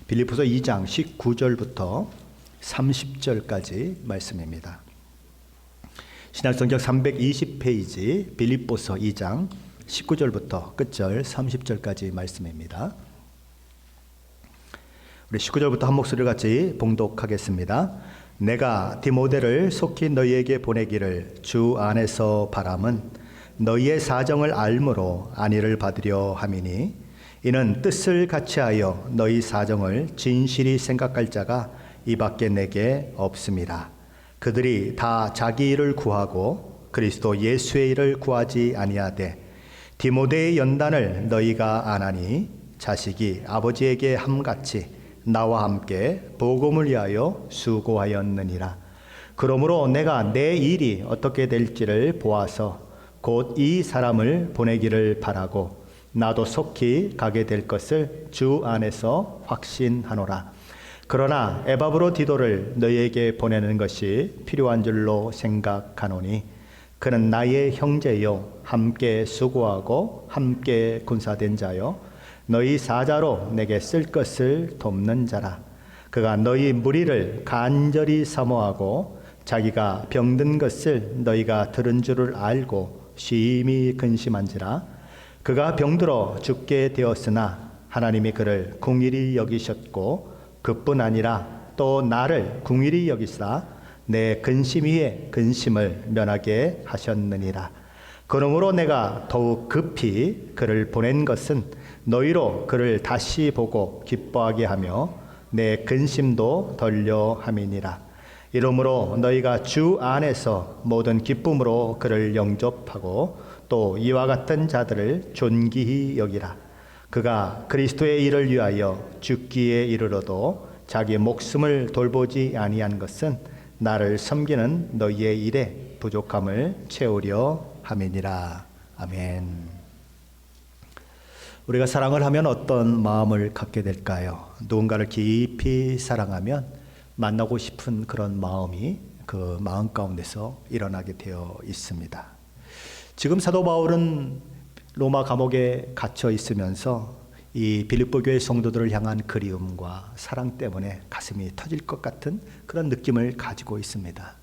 빌립보서 2장 19절부터 30절까지 말씀입니다. 신약성경 320페이지 빌립보서 2장 19절부터 끝절 30절까지 말씀입니다. 우리 19절부터 한 목소리를 같이 봉독하겠습니다. 내가 디모데를 속히 너희에게 보내기를 주 안에서 바람은 너희의 사정을 알므로 안위를 받으려 함이니 이는 뜻을 같이하여 너희 사정을 진실히 생각할 자가 이밖에 내게 없음이라. 그들이 다 자기 일을 구하고 그리스도 예수의 일을 구하지 아니하되 디모데의 연단을 너희가 아나니 자식이 아버지에게 함같이 나와 함께 복음을 위하여 수고하였느니라. 그러므로 내가 내 일이 어떻게 될지를 보아서 곧 이 사람을 보내기를 바라고 나도 속히 가게 될 것을 주 안에서 확신하노라. 그러나 에바브로디도를 너희에게 보내는 것이 필요한 줄로 생각하노니 그는 나의 형제요 함께 수고하고 함께 군사된 자요 너희 사자로 내게 쓸 것을 돕는 자라. 그가 너희 무리를 간절히 사모하고 자기가 병든 것을 너희가 들은 줄을 알고 심히 근심한지라. 그가 병들어 죽게 되었으나 하나님이 그를 긍휼히 여기셨고 그뿐 아니라 또 나를 긍휼히 여기사 내 근심 위에 근심을 면하게 하셨느니라. 그러므로 내가 더욱 급히 그를 보낸 것은 너희로 그를 다시 보고 기뻐하게 하며 내 근심도 덜려 함이니라. 이러므로 너희가 주 안에서 모든 기쁨으로 그를 영접하고 또 이와 같은 자들을 존귀히 여기라. 그가 그리스도의 일을 위하여 죽기에 이르러도 자기 목숨을 돌보지 아니한 것은 나를 섬기는 너희의 일에 부족함을 채우려 함이니라. 아멘. 우리가 사랑을 하면 어떤 마음을 갖게 될까요? 누군가를 깊이 사랑하면 만나고 싶은 그런 마음이 그 마음 가운데서 일어나게 되어 있습니다. 지금 사도 바울은 로마 감옥에 갇혀 있으면서 이 빌립보 교회 성도들을 향한 그리움과 사랑 때문에 가슴이 터질 것 같은 그런 느낌을 가지고 있습니다.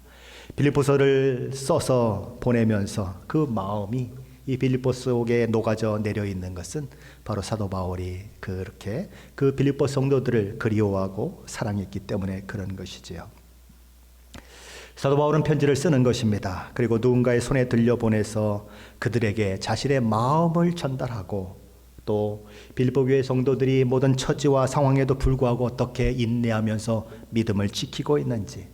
빌립보서를 써서 보내면서 그 마음이 이 빌립보 속에 녹아져 내려 있는 것은 바로 사도 바울이 그렇게 그 빌립보 성도들을 그리워하고 사랑했기 때문에 그런 것이지요. 사도 바울은 편지를 쓰는 것입니다. 그리고 누군가의 손에 들려보내서 그들에게 자신의 마음을 전달하고 또 빌립보 교회 성도들이 모든 처지와 상황에도 불구하고 어떻게 인내하면서 믿음을 지키고 있는지,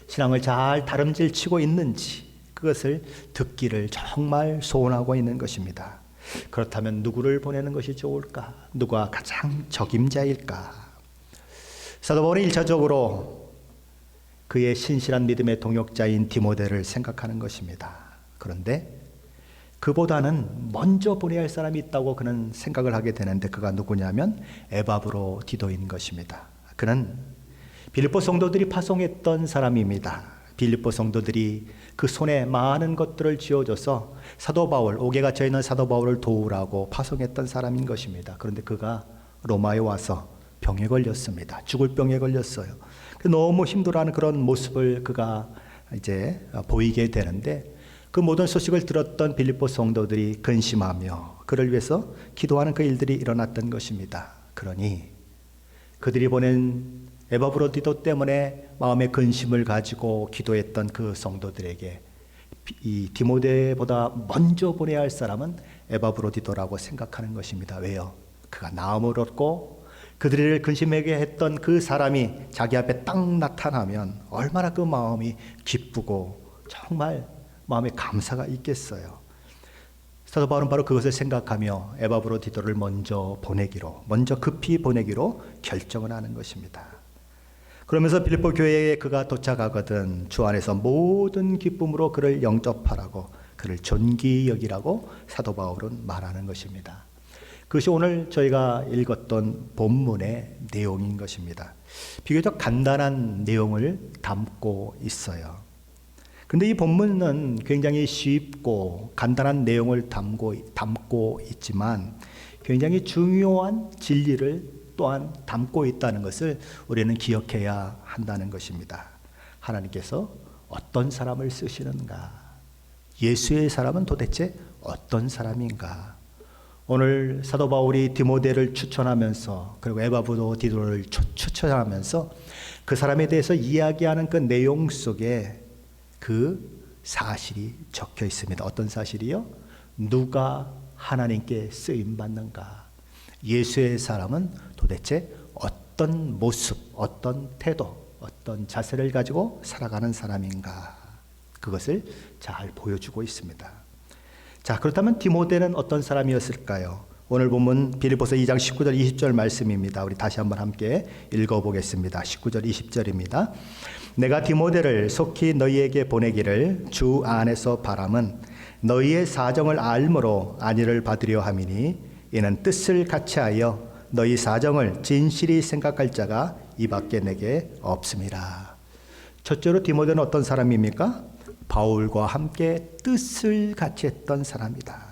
신앙을 잘 다름질치고 있는지 그것을 듣기를 정말 소원하고 있는 것입니다. 그렇다면 누구를 보내는 것이 좋을까? 누가 가장 적임자일까? 사도 바울은 1차적으로 그의 신실한 믿음의 동역자인 디모데를 생각하는 것입니다. 그런데 그보다는 먼저 보내야 할 사람이 있다고 그는 생각을 하게 되는데 그가 누구냐면 에바브로디도인 것입니다. 그는 빌립보 성도들이 파송했던 사람입니다. 빌립보 성도들이 그 손에 많은 것들을 쥐어줘서 사도 바울, 옥에 갇혀 있는 사도 바울을 도우라고 파송했던 사람인 것입니다. 그런데 그가 로마에 와서 병에 걸렸습니다. 죽을 병에 걸렸어요. 너무 힘들어하는 그런 모습을 그가 이제 보이게 되는데 그 모든 소식을 들었던 빌립보 성도들이 근심하며 그를 위해서 기도하는 그 일들이 일어났던 것입니다. 그러니 그들이 보낸 에바브로디도 때문에 마음의 근심을 가지고 기도했던 그 성도들에게 이 디모데보다 먼저 보내야 할 사람은 에바브로디도라고 생각하는 것입니다. 왜요? 그가 나음을 얻고 그들을 근심하게 했던 그 사람이 자기 앞에 딱 나타나면 얼마나 그 마음이 기쁘고 정말 마음에 감사가 있겠어요. 사도 바울은 바로 그것을 생각하며 에바브로디도를 먼저 급히 보내기로 결정을 하는 것입니다. 그러면서 빌립보 교회에 그가 도착하거든 주 안에서 모든 기쁨으로 그를 영접하라고 그를 존귀히 여기라고 사도 바울은 말하는 것입니다. 그것이 오늘 저희가 읽었던 본문의 내용인 것입니다. 비교적 간단한 내용을 담고 있어요. 근데 이 본문은 굉장히 쉽고 간단한 내용을 담고 있지만 굉장히 중요한 진리를 또한 담고 있다는 것을 우리는 기억해야 한다는 것입니다. 하나님께서 어떤 사람을 쓰시는가? 예수의 사람은 도대체 어떤 사람인가? 오늘 사도 바울이 디모데를 추천하면서 그리고 에바브로 디도를 추천하면서 그 사람에 대해서 이야기하는 그 내용 속에 그 사실이 적혀 있습니다. 어떤 사실이요? 누가 하나님께 쓰임 받는가? 예수의 사람은 도대체 어떤 모습, 어떤 태도, 어떤 자세를 가지고 살아가는 사람인가? 그것을 잘 보여주고 있습니다. 자, 그렇다면 디모데는 어떤 사람이었을까요? 오늘 본문 빌립보서 2장 19절 20절 말씀입니다. 우리 다시 한번 함께 읽어보겠습니다. 19절 20절입니다. 내가 디모데를 속히 너희에게 보내기를 주 안에서 바람은 너희의 사정을 알므로 안위를 받으려 함이니 이는 뜻을 같이하여 너희 사정을 진실히 생각할 자가 이밖에 내게 없음이라. 첫째로 디모데는 어떤 사람입니까? 바울과 함께 뜻을 같이 했던 사람이다.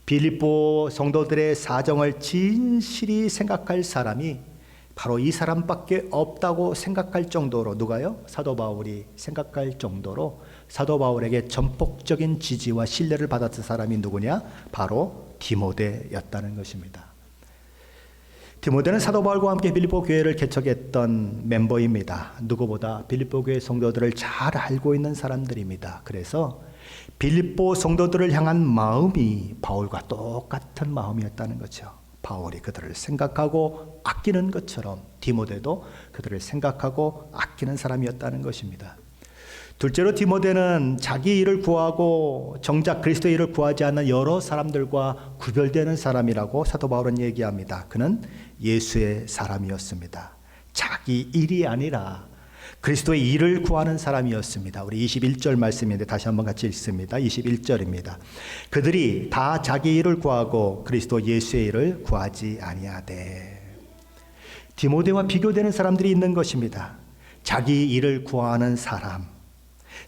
빌립보 성도들의 사정을 진실히 생각할 사람이 바로 이 사람밖에 없다고 생각할 정도로, 누가요? 사도 바울이 생각할 정도로 사도 바울에게 전폭적인 지지와 신뢰를 받았던 사람이 누구냐? 바로 디모데였다는 것입니다. 디모데는 사도 바울과 함께 빌립보 교회를 개척했던 멤버입니다. 누구보다 빌립보 교회 성도들을 잘 알고 있는 사람들입니다. 그래서 빌립보 성도들을 향한 마음이 바울과 똑같은 마음이었다는 거죠. 바울이 그들을 생각하고 아끼는 것처럼 디모데도 그들을 생각하고 아끼는 사람이었다는 것입니다. 둘째로 디모데는 자기 일을 구하고 정작 그리스도의 일을 구하지 않는 여러 사람들과 구별되는 사람이라고 사도 바울은 얘기합니다. 그는 예수의 사람이었습니다. 자기 일이 아니라 그리스도의 일을 구하는 사람이었습니다. 우리 21절 말씀인데 다시 한번 같이 읽습니다. 21절입니다. 그들이 다 자기 일을 구하고 그리스도 예수의 일을 구하지 아니하되. 디모데와 비교되는 사람들이 있는 것입니다. 자기 일을 구하는 사람,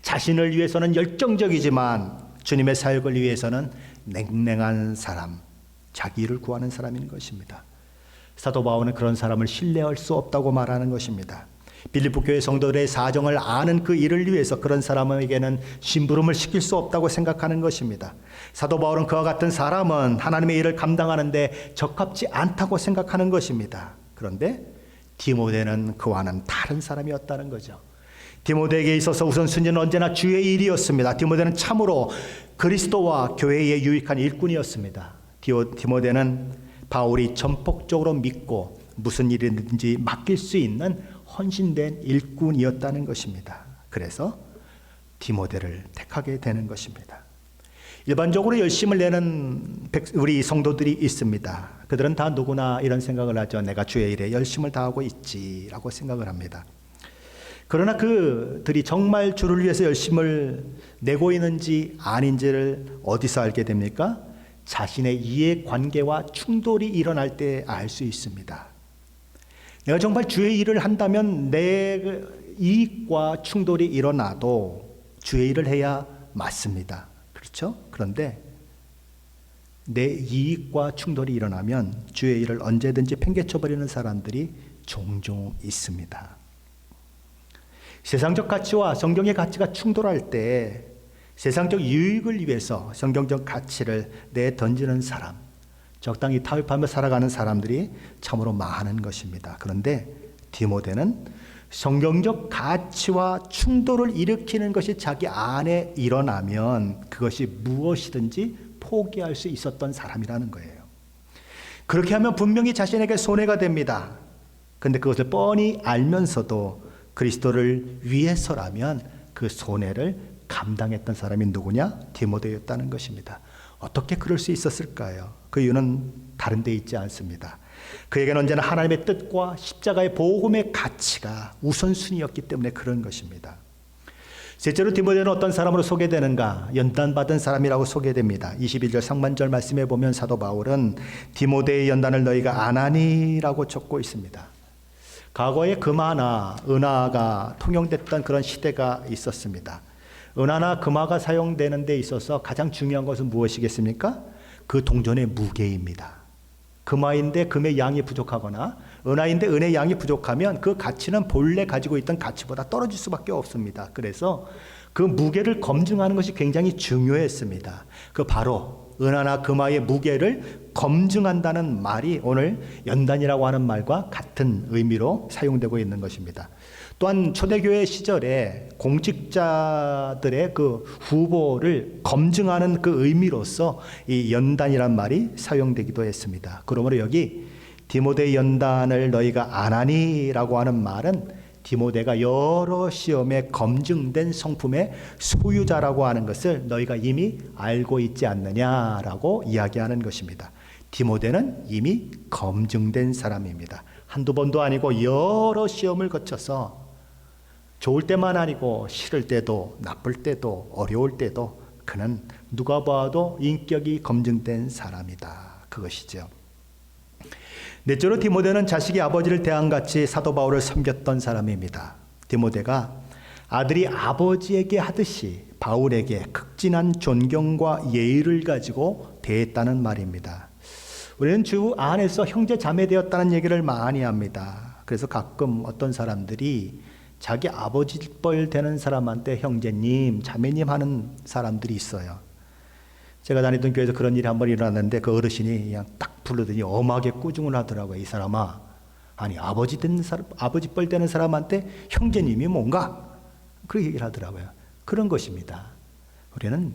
자신을 위해서는 열정적이지만 주님의 사역을 위해서는 냉랭한 사람, 자기 일을 구하는 사람인 것입니다. 사도 바울은 그런 사람을 신뢰할 수 없다고 말하는 것입니다. 빌립보 교회 성도들의 사정을 아는 그 일을 위해서 그런 사람에게는 심부름을 시킬 수 없다고 생각하는 것입니다. 사도 바울은 그와 같은 사람은 하나님의 일을 감당하는데 적합지 않다고 생각하는 것입니다. 그런데 디모데는 그와는 다른 사람이었다는 거죠. 디모데에게 있어서 우선순위는 언제나 주의 일이었습니다. 디모데는 참으로 그리스도와 교회의 유익한 일꾼이었습니다. 디모데는 바울이 전폭적으로 믿고 무슨 일이든지 맡길 수 있는 헌신된 일꾼이었다는 것입니다. 그래서 디모데를 택하게 되는 것입니다. 일반적으로 열심을 내는 우리 성도들이 있습니다. 그들은 다 누구나 이런 생각을 하죠. 내가 주의 일에 열심을 다하고 있지라고 생각을 합니다. 그러나 그들이 정말 주를 위해서 열심을 내고 있는지 아닌지를 어디서 알게 됩니까? 자신의 이해관계와 충돌이 일어날 때 알 수 있습니다. 내가 정말 주의 일을 한다면 내 이익과 충돌이 일어나도 주의 일을 해야 맞습니다. 그렇죠? 그런데 내 이익과 충돌이 일어나면 주의 일을 언제든지 팽개쳐버리는 사람들이 종종 있습니다. 세상적 가치와 성경의 가치가 충돌할 때 세상적 유익을 위해서 성경적 가치를 내던지는 사람, 적당히 타협하며 살아가는 사람들이 참으로 많은 것입니다. 그런데 디모데는 성경적 가치와 충돌을 일으키는 것이 자기 안에 일어나면 그것이 무엇이든지 포기할 수 있었던 사람이라는 거예요. 그렇게 하면 분명히 자신에게 손해가 됩니다. 그런데 그것을 뻔히 알면서도 그리스도를 위해서라면 그 손해를 감당했던 사람이 누구냐? 디모데였다는 것입니다. 어떻게 그럴 수 있었을까요? 그 이유는 다른 데 있지 않습니다. 그에게는 언제나 하나님의 뜻과 십자가의 복음의 가치가 우선순위였기 때문에 그런 것입니다. 셋째로 디모데는 어떤 사람으로 소개되는가? 연단받은 사람이라고 소개됩니다. 21절 상반절 말씀에 보면 사도 바울은 디모데의 연단을 너희가 아나니라고 적고 있습니다. 과거에 금화나 은화가 통용됐던 그런 시대가 있었습니다. 은화나 금화가 사용되는 데 있어서 가장 중요한 것은 무엇이겠습니까? 그 동전의 무게입니다. 금화인데 금의 양이 부족하거나 은화인데 은의 양이 부족하면 그 가치는 본래 가지고 있던 가치보다 떨어질 수밖에 없습니다. 그래서 그 무게를 검증하는 것이 굉장히 중요했습니다. 그 바로 은하나 금화의 무게를 검증한다는 말이 오늘 연단이라고 하는 말과 같은 의미로 사용되고 있는 것입니다. 또한 초대교회 시절에 공직자들의 그 후보를 검증하는 그 의미로서 이 연단이란 말이 사용되기도 했습니다. 그러므로 여기 디모데 연단을 너희가 안 하니라고 하는 말은 디모데가 여러 시험에 검증된 성품의 소유자라고 하는 것을 너희가 이미 알고 있지 않느냐라고 이야기하는 것입니다. 디모데는 이미 검증된 사람입니다. 한두 번도 아니고 여러 시험을 거쳐서 좋을 때만 아니고 싫을 때도 나쁠 때도 어려울 때도 그는 누가 봐도 인격이 검증된 사람이다. 그것이죠. 넷째로 디모데는 자식이 아버지를 대함같이 사도 바울을 섬겼던 사람입니다. 디모데가 아들이 아버지에게 하듯이 바울에게 극진한 존경과 예의를 가지고 대했다는 말입니다. 우리는 주 안에서 형제 자매 되었다는 얘기를 많이 합니다. 그래서 가끔 어떤 사람들이 자기 아버지 뻘 되는 사람한테 형제님, 자매님 하는 사람들이 있어요. 제가 다니던 교회에서 그런 일이 한번 일어났는데 그 어르신이 그냥 딱 부르더니 엄하게 꾸중을 하더라고요. 이 사람아, 아니 아버지 뻘 되는 사람한테 형제님이 뭔가? 그렇게 얘기를 하더라고요. 그런 것입니다. 우리는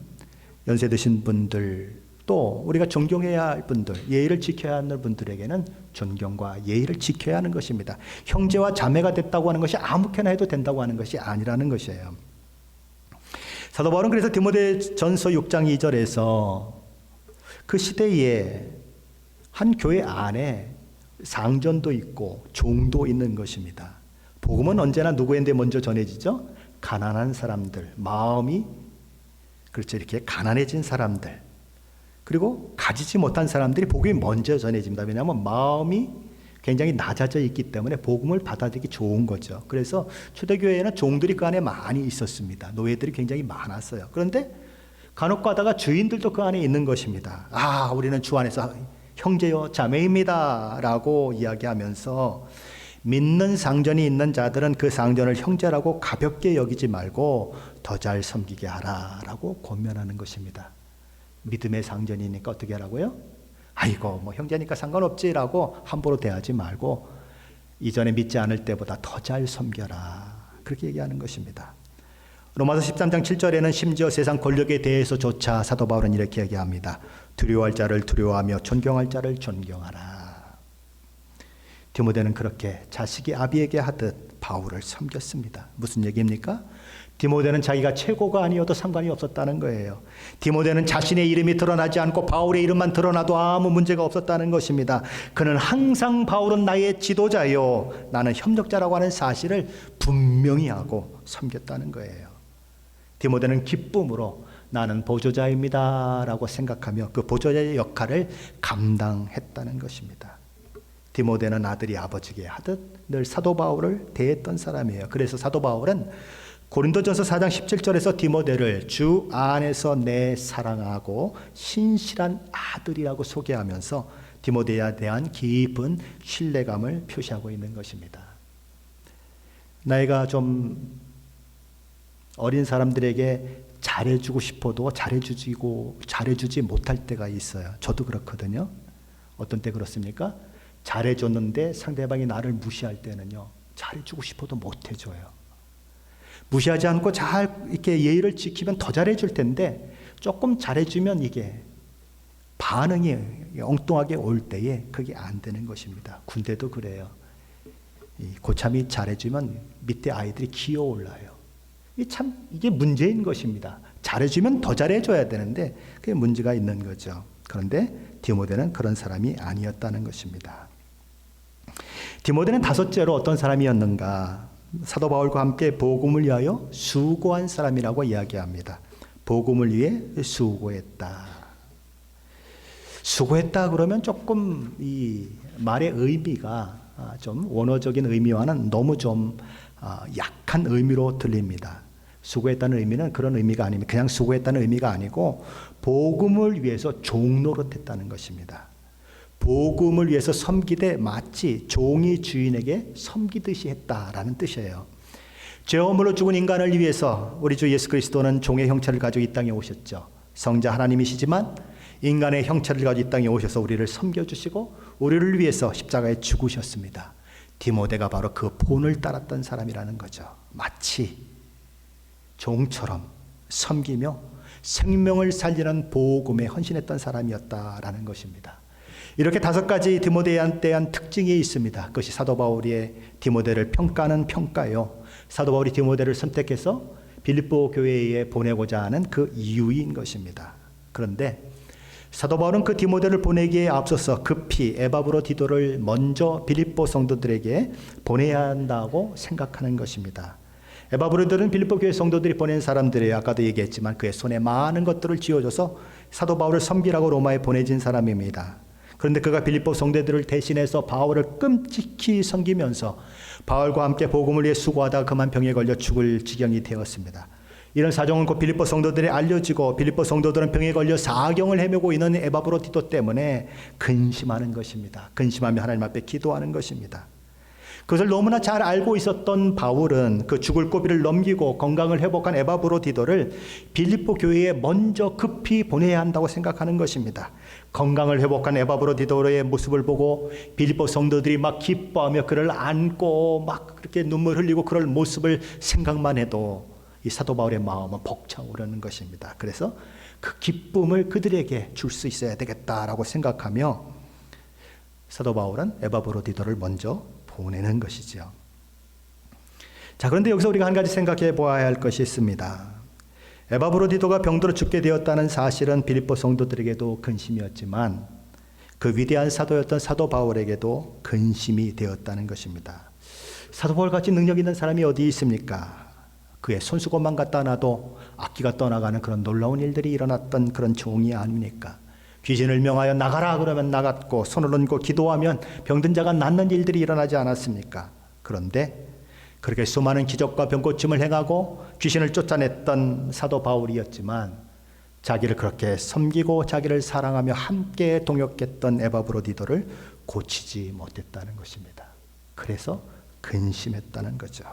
연세 드신 분들 또 우리가 존경해야 할 분들, 예의를 지켜야 하는 분들에게는 존경과 예의를 지켜야 하는 것입니다. 형제와 자매가 됐다고 하는 것이 아무렇게나 해도 된다고 하는 것이 아니라는 것이에요. 사도 바울은 그래서 디모데전서 6장 2절에서 그 시대에 한 교회 안에 상전도 있고 종도 있는 것입니다. 복음은 언제나 누구에게 먼저 전해지죠? 가난한 사람들, 마음이 그렇죠, 이렇게 가난해진 사람들, 그리고 가지지 못한 사람들이 복음이 먼저 전해집니다. 왜냐하면 마음이 굉장히 낮아져 있기 때문에 복음을 받아들이기 좋은 거죠. 그래서 초대교회에는 종들이 그 안에 많이 있었습니다. 노예들이 굉장히 많았어요. 그런데 간혹 가다가 주인들도 그 안에 있는 것입니다. 아, 우리는 주 안에서 형제요 자매입니다 라고 이야기하면서 믿는 상전이 있는 자들은 그 상전을 형제라고 가볍게 여기지 말고 더 잘 섬기게 하라 라고 권면하는 것입니다. 믿음의 상전이니까 어떻게 하라고요? 아이고 뭐 형제니까 상관없지라고 함부로 대하지 말고 이전에 믿지 않을 때보다 더 잘 섬겨라, 그렇게 얘기하는 것입니다. 로마서 13장 7절에는 심지어 세상 권력에 대해서조차 사도 바울은 이렇게 얘기합니다. 두려워할 자를 두려워하며 존경할 자를 존경하라. 디모데는 그렇게 자식이 아비에게 하듯 바울을 섬겼습니다. 무슨 얘기입니까? 디모데는 자기가 최고가 아니어도 상관이 없었다는 거예요. 디모데는 자신의 이름이 드러나지 않고 바울의 이름만 드러나도 아무 문제가 없었다는 것입니다. 그는 항상 바울은 나의 지도자요, 나는 협력자라고 하는 사실을 분명히 하고 섬겼다는 거예요. 디모데는 기쁨으로 나는 보조자입니다 라고 생각하며 그 보조자의 역할을 감당했다는 것입니다. 디모데는 아들이 아버지에게 하듯 늘 사도 바울을 대했던 사람이에요. 그래서 사도 바울은 고린도전서 4장 17절에서 디모데를 주 안에서 내 사랑하고 신실한 아들이라고 소개하면서 디모데에 대한 깊은 신뢰감을 표시하고 있는 것입니다. 나이가 좀 어린 사람들에게 잘해주고 싶어도 잘해주지 못할 때가 있어요. 저도 그렇거든요. 어떤 때 그렇습니까? 잘해줬는데 상대방이 나를 무시할 때는요, 잘해주고 싶어도 못해줘요. 무시하지 않고 잘 이렇게 예의를 지키면 더 잘해줄 텐데 조금 잘해주면 이게 반응이 엉뚱하게 올 때에 그게 안 되는 것입니다. 군대도 그래요. 고참이 잘해주면 밑에 아이들이 기어 올라요. 이게 문제인 것입니다. 잘해주면 더 잘해줘야 되는데 그게 문제가 있는 거죠. 그런데 디모데는 그런 사람이 아니었다는 것입니다. 디모데는 다섯째로 어떤 사람이었는가? 사도 바울과 함께 복음을 위하여 수고한 사람이라고 이야기합니다. 복음을 위해 수고했다. 수고했다 그러면 조금 이 말의 의미가 좀 원어적인 의미와는 너무 좀 약한 의미로 들립니다. 수고했다는 의미는 그런 의미가 아닙니다. 그냥 수고했다는 의미가 아니고 복음을 위해서 종노릇했다는 것입니다. 복음을 위해서 섬기되 마치 종이 주인에게 섬기듯이 했다라는 뜻이에요. 죄업으로 죽은 인간을 위해서 우리 주 예수 그리스도는 종의 형체를 가지고 이 땅에 오셨죠. 성자 하나님이시지만 인간의 형체를 가지고 이 땅에 오셔서 우리를 섬겨주시고 우리를 위해서 십자가에 죽으셨습니다. 디모데가 바로 그 본을 따랐던 사람이라는 거죠. 마치 종처럼 섬기며 생명을 살리는 복음에 헌신했던 사람이었다라는 것입니다. 이렇게 5가지 디모데에 대한 특징이 있습니다. 그것이 사도 바울의 디모데를 평가하는 평가요. 사도 바울이 디모데를 선택해서 빌립보 교회에 보내고자 하는 그 이유인 것입니다. 그런데 사도 바울은 그 디모데를 보내기에 앞서서 급히 에바브로디도를 먼저 빌립보 성도들에게 보내야 한다고 생각하는 것입니다. 에바브로디도는 빌립보 교회 성도들이 보낸 사람들이에요. 아까도 얘기했지만 그의 손에 많은 것들을 쥐어줘서 사도 바울을 섬기라고 로마에 보내진 사람입니다. 그런데 그가 빌립보 성도들을 대신해서 바울을 끔찍히 섬기면서 바울과 함께 복음을 위해 수고하다가 그만 병에 걸려 죽을 지경이 되었습니다. 이런 사정은 곧 빌립보 성도들이 알려지고 빌립보 성도들은 병에 걸려 사경을 헤매고 있는 에바브로디도 때문에 근심하는 것입니다. 근심하며 하나님 앞에 기도하는 것입니다. 그것을 너무나 잘 알고 있었던 바울은 그 죽을 고비를 넘기고 건강을 회복한 에바브로디도를 빌립보 교회에 먼저 급히 보내야 한다고 생각하는 것입니다. 건강을 회복한 에바브로디도의 모습을 보고 빌립보 성도들이 막 기뻐하며 그를 안고 막 그렇게 눈물 흘리고 그럴 모습을 생각만 해도 이 사도 바울의 마음은 벅차오르는 것입니다. 그래서 그 기쁨을 그들에게 줄 수 있어야 되겠다라고 생각하며 사도 바울은 에바브로디도를 먼저 보내는 것이죠. 자, 그런데 여기서 우리가 한 가지 생각해 보아야 할 것이 있습니다. 에바브로디도가 병들어 죽게 되었다는 사실은 빌립보 성도들에게도 근심이었지만 그 위대한 사도였던 사도 바울에게도 근심이 되었다는 것입니다. 사도 바울같이 능력 있는 사람이 어디 있습니까? 그의 손수건만 갖다 놔도 악기가 떠나가는 그런 놀라운 일들이 일어났던 그런 종이 아닙니까? 귀신을 명하여 나가라 그러면 나갔고 손을 얹고 기도하면 병든 자가 낫는 일들이 일어나지 않았습니까? 그런데 그렇게 수많은 기적과 병고침을 행하고 귀신을 쫓아냈던 사도 바울이었지만 자기를 그렇게 섬기고 자기를 사랑하며 함께 동역했던 에바브로디도를 고치지 못했다는 것입니다. 그래서 근심했다는 거죠.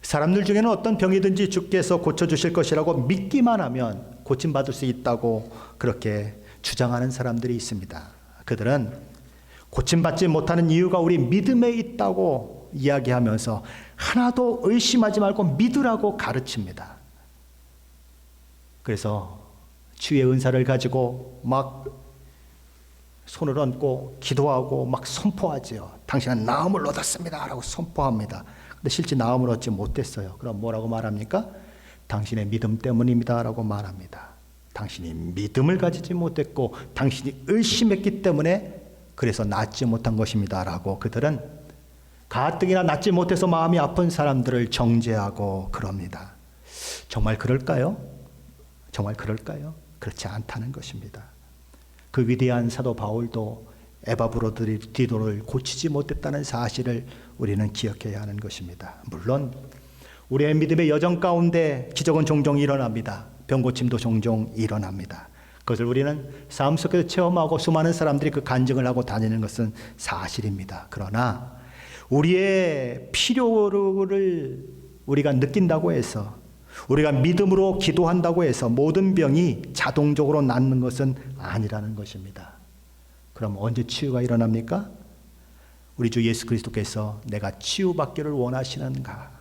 사람들 중에는 어떤 병이든지 주께서 고쳐주실 것이라고 믿기만 하면 고침받을 수 있다고 그렇게 주장하는 사람들이 있습니다. 그들은 고침받지 못하는 이유가 우리 믿음에 있다고 이야기하면서 하나도 의심하지 말고 믿으라고 가르칩니다. 그래서 치유의 은사를 가지고 막 손을 얹고 기도하고 막 선포하지요. 당신은 나음을 얻었습니다 라고 선포합니다. 근데 실제 나음을 얻지 못했어요. 그럼 뭐라고 말합니까? 당신의 믿음 때문입니다 라고 말합니다. 당신이 믿음을 가지지 못했고 당신이 의심했기 때문에 그래서 낫지 못한 것입니다 라고 그들은 가뜩이나 낫지 못해서 마음이 아픈 사람들을 정죄하고 그럽니다. 정말 그럴까요? 정말 그럴까요? 그렇지 않다는 것입니다. 그 위대한 사도 바울도 에바브로디도를 고치지 못했다는 사실을 우리는 기억해야 하는 것입니다. 물론 우리의 믿음의 여정 가운데 기적은 종종 일어납니다. 병고침도 종종 일어납니다. 그것을 우리는 삶 속에서 체험하고 수많은 사람들이 그 간증을 하고 다니는 것은 사실입니다. 그러나 우리의 필요를 우리가 느낀다고 해서 우리가 믿음으로 기도한다고 해서 모든 병이 자동적으로 낫는 것은 아니라는 것입니다. 그럼 언제 치유가 일어납니까? 우리 주 예수 그리스도께서 내가 치유받기를 원하시는가?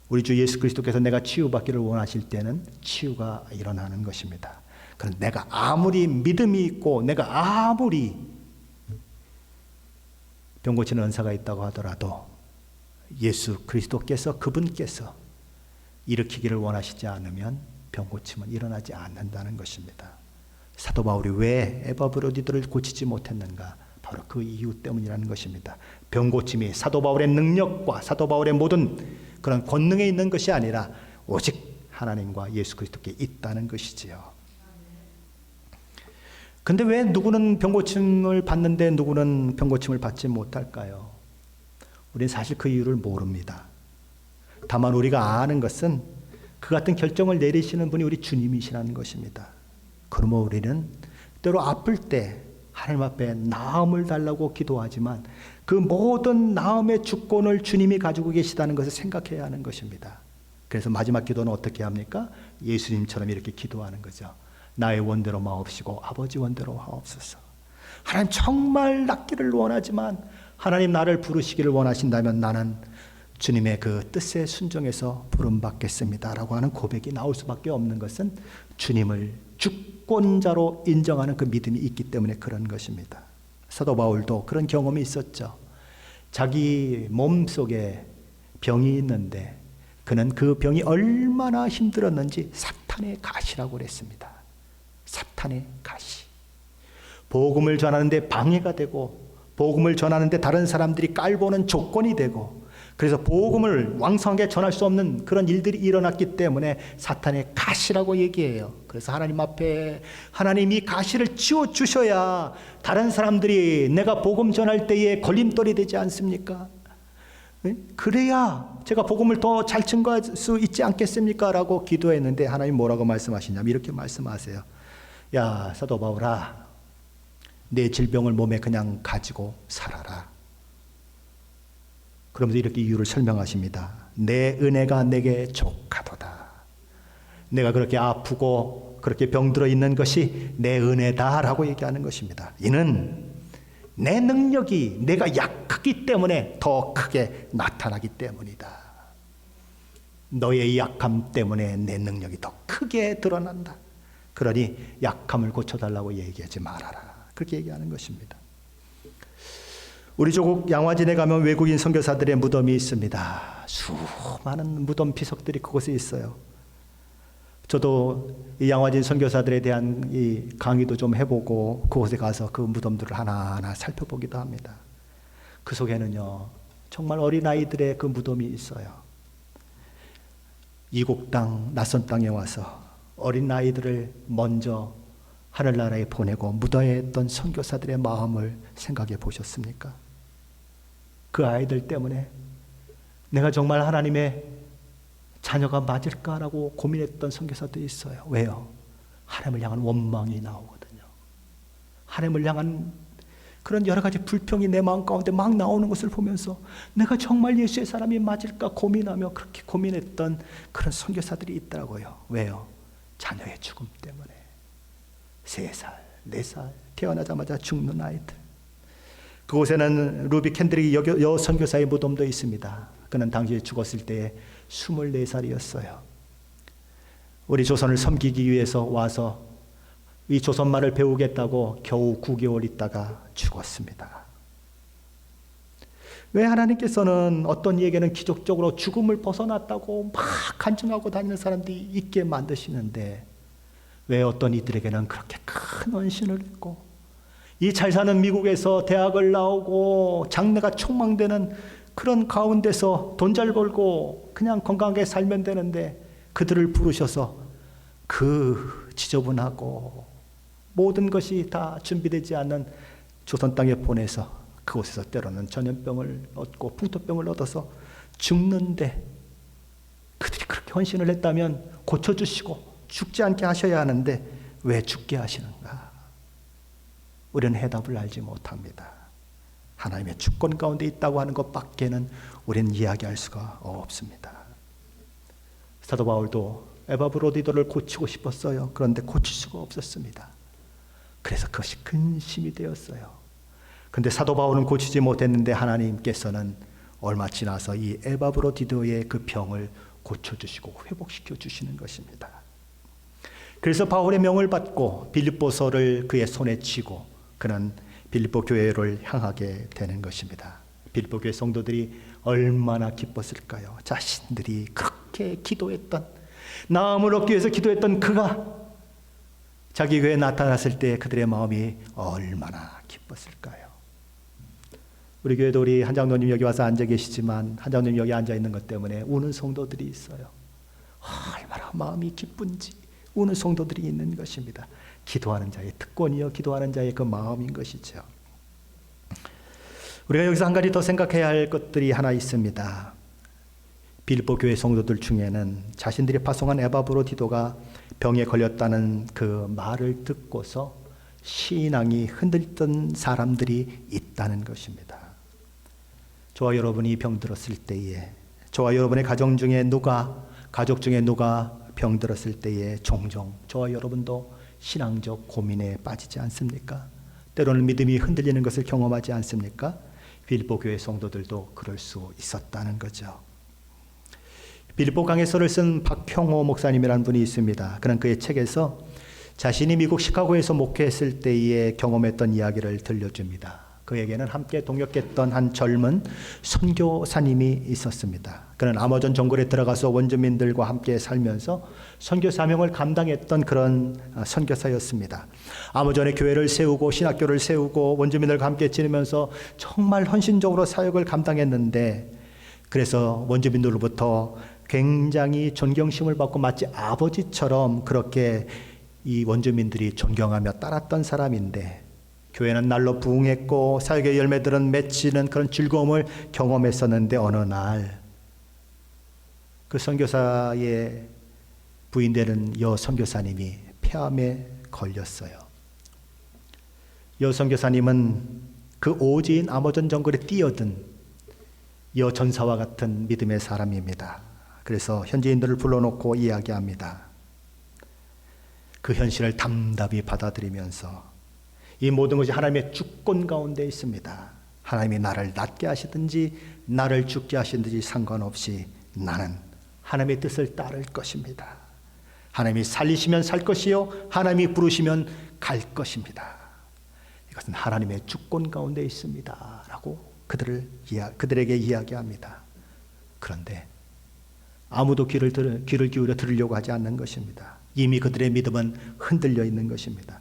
우리 주 예수 그리스도께서 내가 치유받기를 원하실 때는 치유가 일어나는 것입니다. 그런데 내가 아무리 믿음이 있고 내가 아무리 병 고치는 은사가 있다고 하더라도 예수 그리스도께서 그분께서 일으키기를 원하시지 않으면 병 고침은 일어나지 않는다는 것입니다. 사도 바울이 왜 에바브로디도를 고치지 못했는가? 바로 그 이유 때문이라는 것입니다. 병 고침이 사도 바울의 능력과 사도 바울의 모든 그런 권능에 있는 것이 아니라 오직 하나님과 예수 그리스도께 있다는 것이지요. 근데 왜 누구는 병 고침을 받는데 누구는 병 고침을 받지 못할까요? 우리는 사실 그 이유를 모릅니다. 다만 우리가 아는 것은 그 같은 결정을 내리시는 분이 우리 주님이시라는 것입니다. 그러므로 우리는 때로 아플 때 하나님 앞에 나음을 달라고 기도하지만 그 모든 나음의 주권을 주님이 가지고 계시다는 것을 생각해야 하는 것입니다. 그래서 마지막 기도는 어떻게 합니까? 예수님처럼 이렇게 기도하는 거죠. 나의 원대로 마옵시고 아버지 원대로 하옵소서. 하나님 정말 낫기를 원하지만 하나님 나를 부르시기를 원하신다면 나는 주님의 그 뜻에 순종해서 부름받겠습니다 라고 하는 고백이 나올 수밖에 없는 것은 주님을 주권자로 인정하는 그 믿음이 있기 때문에 그런 것입니다. 사도 바울도 그런 경험이 있었죠. 자기 몸속에 병이 있는데 그는 그 병이 얼마나 힘들었는지 사탄의 가시라고 그랬습니다. 사탄의 가시. 복음을 전하는데 방해가 되고 복음을 전하는데 다른 사람들이 깔보는 조건이 되고 그래서 복음을 왕성하게 전할 수 없는 그런 일들이 일어났기 때문에 사탄의 가시라고 얘기해요. 그래서 하나님 앞에 하나님이 가시를 치워주셔야 다른 사람들이 내가 복음 전할 때에 걸림돌이 되지 않습니까? 그래야 제가 복음을 더 잘 증거할 수 있지 않겠습니까? 라고 기도했는데 하나님 뭐라고 말씀하시냐면 이렇게 말씀하세요. 야 사도 바울아, 내 질병을 몸에 그냥 가지고 살아라. 그러면서 이렇게 이유를 설명하십니다. 내 은혜가 내게 족하도다. 내가 그렇게 아프고 그렇게 병들어 있는 것이 내 은혜다라고 얘기하는 것입니다. 이는 내 능력이 내가 약하기 때문에 더 크게 나타나기 때문이다. 너의 약함 때문에 내 능력이 더 크게 드러난다. 그러니 약함을 고쳐달라고 얘기하지 말아라. 그렇게 얘기하는 것입니다. 우리 조국 양화진에 가면 외국인 선교사들의 무덤이 있습니다. 수많은 무덤 비석들이 그곳에 있어요. 저도 이 양화진 선교사들에 대한 이 강의도 좀 해보고 그곳에 가서 그 무덤들을 하나하나 살펴보기도 합니다. 그 속에는요 정말 어린아이들의 그 무덤이 있어요. 이국 땅, 낯선 땅에 와서 어린아이들을 먼저 하늘나라에 보내고 묻어야 했던 선교사들의 마음을 생각해 보셨습니까? 그 아이들 때문에 내가 정말 하나님의 자녀가 맞을까라고 고민했던 선교사들이 있어요. 왜요? 하나님을 향한 원망이 나오거든요. 하나님을 향한 그런 여러 가지 불평이 내 마음 가운데 막 나오는 것을 보면서 내가 정말 예수의 사람이 맞을까 고민하며 그렇게 고민했던 그런 선교사들이 있더라고요. 왜요? 자녀의 죽음 때문에. 3살, 4살 태어나자마자 죽는 아이들. 그곳에는 루비 캔드릭 여 선교사의 무덤도 있습니다. 그는 당시에 죽었을 때에 24살이었어요. 우리 조선을 섬기기 위해서 와서 이 조선말을 배우겠다고 겨우 9개월 있다가 죽었습니다. 왜 하나님께서는 어떤 이에게는 기적적으로 죽음을 벗어났다고 막 간증하고 다니는 사람들이 있게 만드시는데 왜 어떤 이들에게는 그렇게 큰 헌신을 했고 이 잘 사는 미국에서 대학을 나오고 장래가 촉망되는 그런 가운데서 돈 잘 벌고 그냥 건강하게 살면 되는데 그들을 부르셔서 그 지저분하고 모든 것이 다 준비되지 않은 조선 땅에 보내서 그곳에서 때로는 전염병을 얻고 풍토병을 얻어서 죽는데 그들이 그렇게 헌신을 했다면 고쳐주시고 죽지 않게 하셔야 하는데 왜 죽게 하시는가? 우리는 해답을 알지 못합니다. 하나님의 주권 가운데 있다고 하는 것밖에는 우리는 이야기할 수가 없습니다. 사도 바울도 에바브로디도를 고치고 싶었어요. 그런데 고칠 수가 없었습니다. 그래서 그것이 근심이 되었어요. 그런데 사도 바울은 고치지 못했는데 하나님께서는 얼마 지나서 이 에바브로디도의 그 병을 고쳐주시고 회복시켜 주시는 것입니다. 그래서 바울의 명을 받고 빌립보서를 그의 손에 쥐고 그는 빌립보 교회를 향하게 되는 것입니다. 빌립보 교회 성도들이 얼마나 기뻤을까요? 자신들이 그렇게 기도했던, 나음을 얻기 위해서 기도했던 그가 자기 교회에 나타났을 때 그들의 마음이 얼마나 기뻤을까요? 우리 교회도 우리 한장로님 여기 와서 앉아 계시지만 한장로님 여기 앉아 있는 것 때문에 우는 성도들이 있어요. 얼마나 마음이 기쁜지 우는 성도들이 있는 것입니다. 기도하는 자의 특권이요, 기도하는 자의 그 마음인 것이죠. 우리가 여기서 한 가지 더 생각해야 할 것들이 하나 있습니다. 빌립보 교회 성도들 중에는 자신들이 파송한 에바브로디도가 병에 걸렸다는 그 말을 듣고서 신앙이 흔들렸던 사람들이 있다는 것입니다. 저와 여러분이 병들었을 때에, 저와 여러분의 가족 중에 누가 병들었을 때에 종종 저와 여러분도 신앙적 고민에 빠지지 않습니까? 때로는 믿음이 흔들리는 것을 경험하지 않습니까? 빌립보 교회 성도들도 그럴 수 있었다는 거죠. 빌립보 강해서를 쓴 박형호 목사님이라는 분이 있습니다. 그는 그의 책에서 자신이 미국 시카고에서 목회했을 때에 경험했던 이야기를 들려줍니다. 그에게는 함께 동역했던 한 젊은 선교사님이 있었습니다. 그는 아마존 정글에 들어가서 원주민들과 함께 살면서 선교 사명을 감당했던 그런 선교사였습니다. 아마존에 교회를 세우고 신학교를 세우고 원주민들과 함께 지내면서 정말 헌신적으로 사역을 감당했는데, 그래서 원주민들로부터 굉장히 존경심을 받고 마치 아버지처럼 그렇게 이 원주민들이 존경하며 따랐던 사람인데, 교회는 날로 부흥했고 사역의 열매들은 맺히는 그런 즐거움을 경험했었는데, 어느 날 그 선교사의 부인되는 여 선교사님이 폐암에 걸렸어요. 여 선교사님은 그 오지인 아마존 정글에 뛰어든 여 전사와 같은 믿음의 사람입니다. 그래서 현지인들을 불러놓고 이야기합니다. 그 현실을 담담히 받아들이면서 이 모든 것이 하나님의 주권 가운데 있습니다. 하나님이 나를 낫게 하시든지 나를 죽게 하시든지 상관없이 나는 하나님의 뜻을 따를 것입니다. 하나님이 살리시면 살 것이요 하나님이 부르시면 갈 것입니다. 이것은 하나님의 주권 가운데 있습니다 라고 그들에게 이야기합니다. 그런데 아무도 귀를 기울여 들으려고 하지 않는 것입니다. 이미 그들의 믿음은 흔들려 있는 것입니다.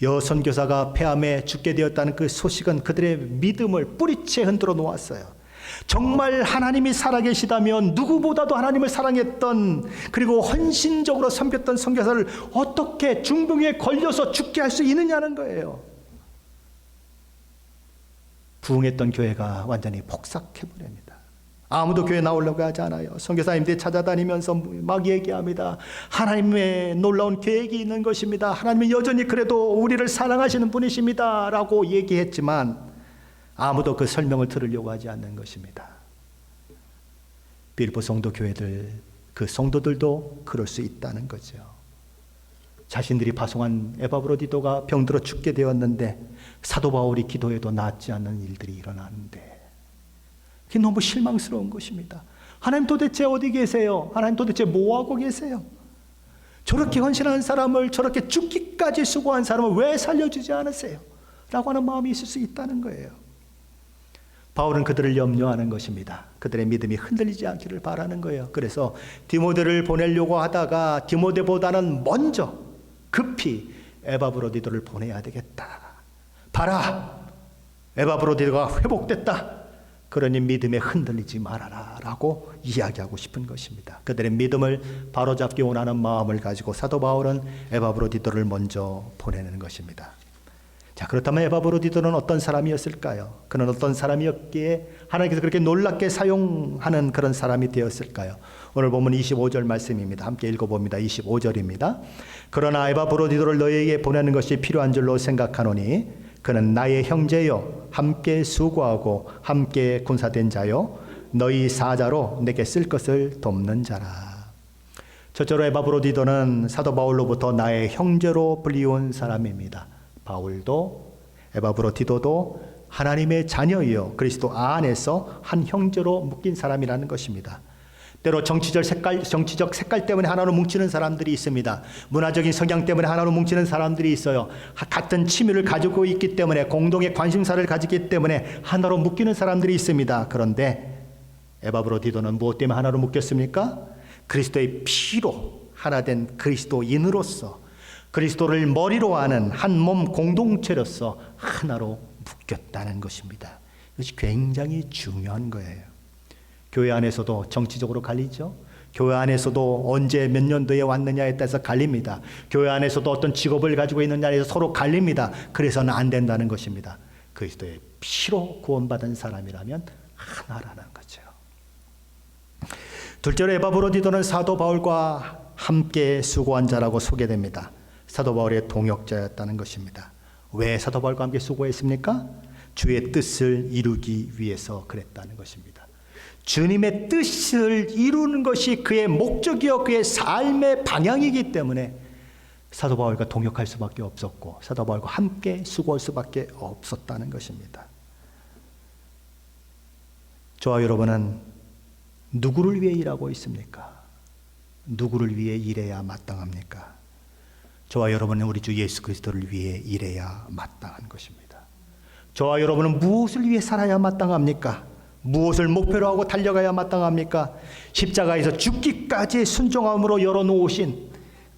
여 선교사가 폐암에 죽게 되었다는 그 소식은 그들의 믿음을 뿌리채 흔들어 놓았어요. 정말 하나님이 살아계시다면 누구보다도 하나님을 사랑했던, 그리고 헌신적으로 섬겼던 선교사를 어떻게 중병에 걸려서 죽게 할 수 있느냐는 거예요. 부흥했던 교회가 완전히 폭삭해버립니다. 아무도 교회 나오려고 하지 않아요. 선교사님들이 찾아다니면서 막 얘기합니다. 하나님의 놀라운 계획이 있는 것입니다. 하나님이 여전히 그래도 우리를 사랑하시는 분이십니다 라고 얘기했지만 아무도 그 설명을 들으려고 하지 않는 것입니다. 빌립보 성도 교회들, 그 성도들도 그럴 수 있다는 거죠. 자신들이 파송한 에바브로디도가 병들어 죽게 되었는데 사도 바울이 기도해도 낫지 않는 일들이 일어나는데, 그게 너무 실망스러운 것입니다. 하나님 도대체 어디 계세요? 하나님 도대체 뭐하고 계세요? 저렇게 헌신한 사람을, 저렇게 죽기까지 수고한 사람을 왜 살려주지 않으세요? 라고 하는 마음이 있을 수 있다는 거예요. 바울은 그들을 염려하는 것입니다. 그들의 믿음이 흔들리지 않기를 바라는 거예요. 그래서 디모데를 보내려고 하다가 디모데보다는 먼저 급히 에바브로디도를 보내야 되겠다. 봐라, 에바브로디도가 회복됐다. 그러니 믿음에 흔들리지 말아라 라고 이야기하고 싶은 것입니다. 그들의 믿음을 바로잡기 원하는 마음을 가지고 사도 바울은 에바브로디도를 먼저 보내는 것입니다. 자, 그렇다면 에바브로디도는 어떤 사람이었을까요? 그는 어떤 사람이었기에 하나님께서 그렇게 놀랍게 사용하는 그런 사람이 되었을까요? 오늘 보면 25절 말씀입니다. 함께 읽어봅니다. 25절입니다. 그러나 에바브로디도를 너희에게 보내는 것이 필요한 줄로 생각하노니 그는 나의 형제요 함께 수고하고 함께 군사된 자요 너희 사자로 내게 쓸 것을 돕는 자라. 첫째로 에바브로디도는 사도 바울로부터 나의 형제로 불리운 사람입니다. 바울도 에바브로디도도 하나님의 자녀이요 그리스도 안에서 한 형제로 묶인 사람이라는 것입니다. 때로 정치적 색깔 때문에 하나로 뭉치는 사람들이 있습니다. 문화적인 성향 때문에 하나로 뭉치는 사람들이 있어요. 같은 취미를 가지고 있기 때문에, 공동의 관심사를 가지기 때문에 하나로 묶이는 사람들이 있습니다. 그런데 에바브로디도는 무엇 때문에 하나로 묶였습니까? 그리스도의 피로 하나 된 그리스도인으로서, 그리스도를 머리로 하는 한 몸 공동체로서 하나로 묶였다는 것입니다. 이것이 굉장히 중요한 거예요. 교회 안에서도 정치적으로 갈리죠. 교회 안에서도 언제 몇 년도에 왔느냐에 따라서 갈립니다. 교회 안에서도 어떤 직업을 가지고 있느냐에 대해서 서로 갈립니다. 그래서는 안 된다는 것입니다. 그리스도의 피로 구원받은 사람이라면 하나라는 거죠. 둘째로 에바브로디도는 사도 바울과 함께 수고한 자라고 소개됩니다. 사도 바울의 동역자였다는 것입니다. 왜 사도 바울과 함께 수고했습니까? 주의 뜻을 이루기 위해서 그랬다는 것입니다. 주님의 뜻을 이루는 것이 그의 목적이요 그의 삶의 방향이기 때문에 사도 바울과 동역할 수밖에 없었고 사도 바울과 함께 수고할 수밖에 없었다는 것입니다. 저와 여러분은 누구를 위해 일하고 있습니까? 누구를 위해 일해야 마땅합니까? 저와 여러분은 우리 주 예수 그리스도를 위해 일해야 마땅한 것입니다. 저와 여러분은 무엇을 위해 살아야 마땅합니까? 무엇을 목표로 하고 달려가야 마땅합니까? 십자가에서 죽기까지 순종함으로 열어놓으신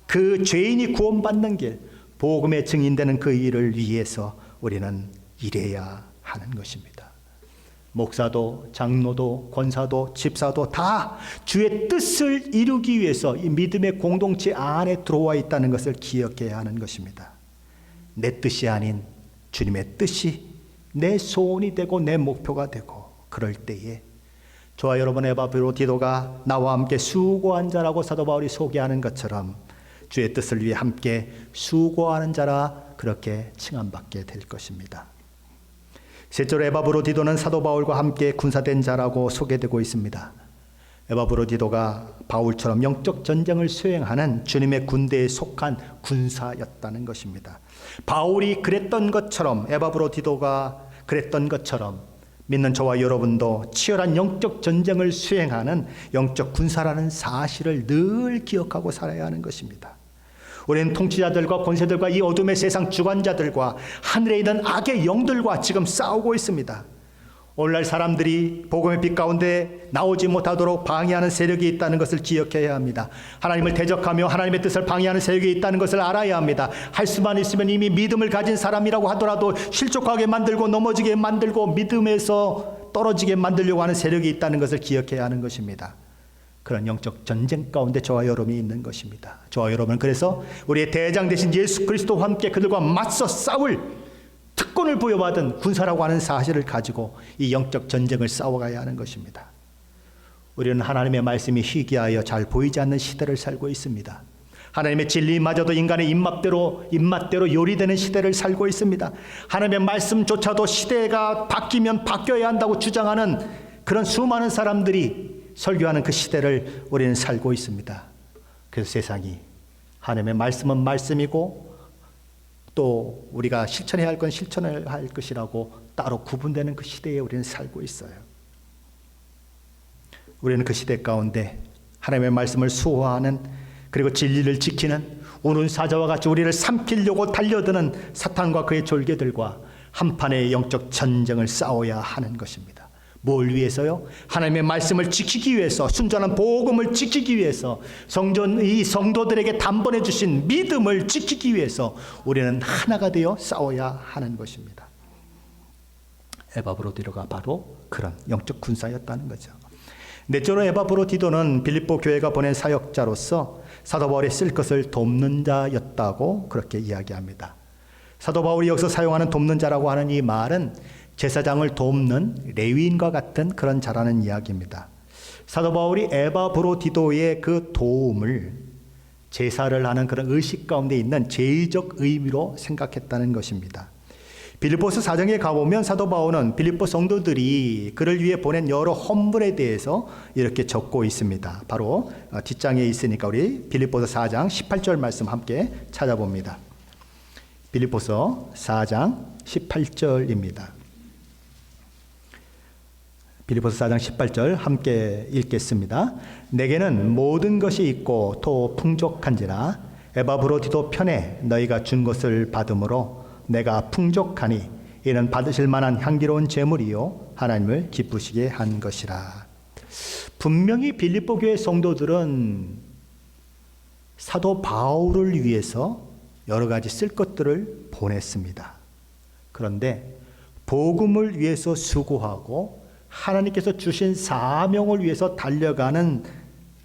그 죄인이 구원받는 길, 복음의 증인되는 그 일을 위해서 우리는 일해야 하는 것입니다. 목사도 장로도 권사도 집사도 다 주의 뜻을 이루기 위해서 이 믿음의 공동체 안에 들어와 있다는 것을 기억해야 하는 것입니다. 내 뜻이 아닌 주님의 뜻이 내 소원이 되고 내 목표가 되고 그럴 때에 저와 여러분 에바브로디도가 나와 함께 수고한 자라고 사도 바울이 소개하는 것처럼 주의 뜻을 위해 함께 수고하는 자라 그렇게 칭함받게 될 것입니다. 셋째로 에바브로디도는 사도 바울과 함께 군사된 자라고 소개되고 있습니다. 에바브로디도가 바울처럼 영적 전쟁을 수행하는 주님의 군대에 속한 군사였다는 것입니다. 바울이 그랬던 것처럼 에바브로디도가 그랬던 것처럼 믿는 저와 여러분도 치열한 영적 전쟁을 수행하는 영적 군사라는 사실을 늘 기억하고 살아야 하는 것입니다. 우리는 통치자들과 권세들과 이 어둠의 세상 주관자들과 하늘에 있는 악의 영들과 지금 싸우고 있습니다. 오늘날 사람들이 복음의 빛 가운데 나오지 못하도록 방해하는 세력이 있다는 것을 기억해야 합니다. 하나님을 대적하며 하나님의 뜻을 방해하는 세력이 있다는 것을 알아야 합니다. 할 수만 있으면 이미 믿음을 가진 사람이라고 하더라도 실족하게 만들고 넘어지게 만들고 믿음에서 떨어지게 만들려고 하는 세력이 있다는 것을 기억해야 하는 것입니다. 그런 영적 전쟁 가운데 저와 여러분이 있는 것입니다. 저와 여러분은 그래서 우리의 대장 되신 예수 그리스도와 함께 그들과 맞서 싸울 특권을 부여받은 군사라고 하는 사실을 가지고 이 영적 전쟁을 싸워가야 하는 것입니다. 우리는 하나님의 말씀이 희귀하여 잘 보이지 않는 시대를 살고 있습니다. 하나님의 진리마저도 인간의 입맛대로 요리되는 시대를 살고 있습니다. 하나님의 말씀조차도 시대가 바뀌면 바뀌어야 한다고 주장하는 그런 수많은 사람들이 설교하는 그 시대를 우리는 살고 있습니다. 그래서 세상이 하나님의 말씀은 말씀이고 또 우리가 실천해야 할 건 실천을 할 것이라고 따로 구분되는 그 시대에 우리는 살고 있어요. 우리는 그 시대 가운데 하나님의 말씀을 수호하는 그리고 진리를 지키는 우는 사자와 같이 우리를 삼키려고 달려드는 사탄과 그의 졸개들과 한판의 영적 전쟁을 싸워야 하는 것입니다. 뭘 위해서요? 하나님의 말씀을 지키기 위해서, 순전한 복음을 지키기 위해서, 이 성도들에게 단번해 주신 믿음을 지키기 위해서 우리는 하나가 되어 싸워야 하는 것입니다. 에바브로디도가 바로 그런 영적 군사였다는 거죠. 넷째로 에바브로디도는 빌립보 교회가 보낸 사역자로서 사도 바울이 쓸 것을 돕는 자였다고 그렇게 이야기합니다. 사도 바울이 여기서 사용하는 돕는 자라고 하는 이 말은 제사장을 돕는 레위인과 같은 그런 자라는 이야기입니다. 사도 바울이 에바브로디도의 그 도움을 제사를 하는 그런 의식 가운데 있는 제의적 의미로 생각했다는 것입니다. 빌립보서 4장에 가보면 사도 바울은 빌립보 성도들이 그를 위해 보낸 여러 헌물에 대해서 이렇게 적고 있습니다. 바로 뒷장에 있으니까 우리 빌립보서 4장 18절 말씀 함께 찾아봅니다. 빌립보서 4장 18절입니다. 빌립보서 4장 18절 함께 읽겠습니다. 내게는 모든 것이 있고 또 풍족한지라 에바브로디도 편에 너희가 준 것을 받음으로 내가 풍족하니 이는 받으실 만한 향기로운 제물이요 하나님을 기쁘시게 한 것이라. 분명히 빌립보 교회 성도들은 사도 바울을 위해서 여러 가지 쓸 것들을 보냈습니다. 그런데 복음을 위해서 수고하고 하나님께서 주신 사명을 위해서 달려가는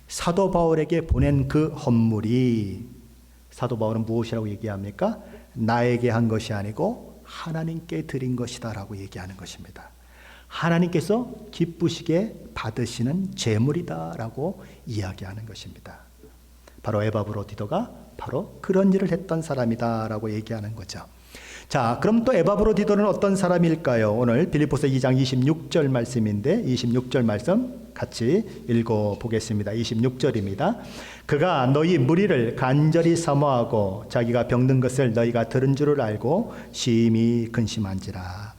사도 바울에게 보낸 그 헌물이, 사도 바울은 무엇이라고 얘기합니까? 나에게 한 것이 아니고 하나님께 드린 것이다 라고 얘기하는 것입니다. 하나님께서 기쁘시게 받으시는 제물이다 라고 이야기하는 것입니다. 바로 에바브로디도가 바로 그런 일을 했던 사람이다라고 얘기하는 거죠. 자, 그럼 또 에바브로디도는 어떤 사람일까요? 오늘 빌립보서 2장 26절 말씀인데 26절 말씀 같이 읽어보겠습니다. 26절입니다. 그가 너희 무리를 간절히 사모하고 자기가 병든 것을 너희가 들은 줄을 알고 심히 근심한지라.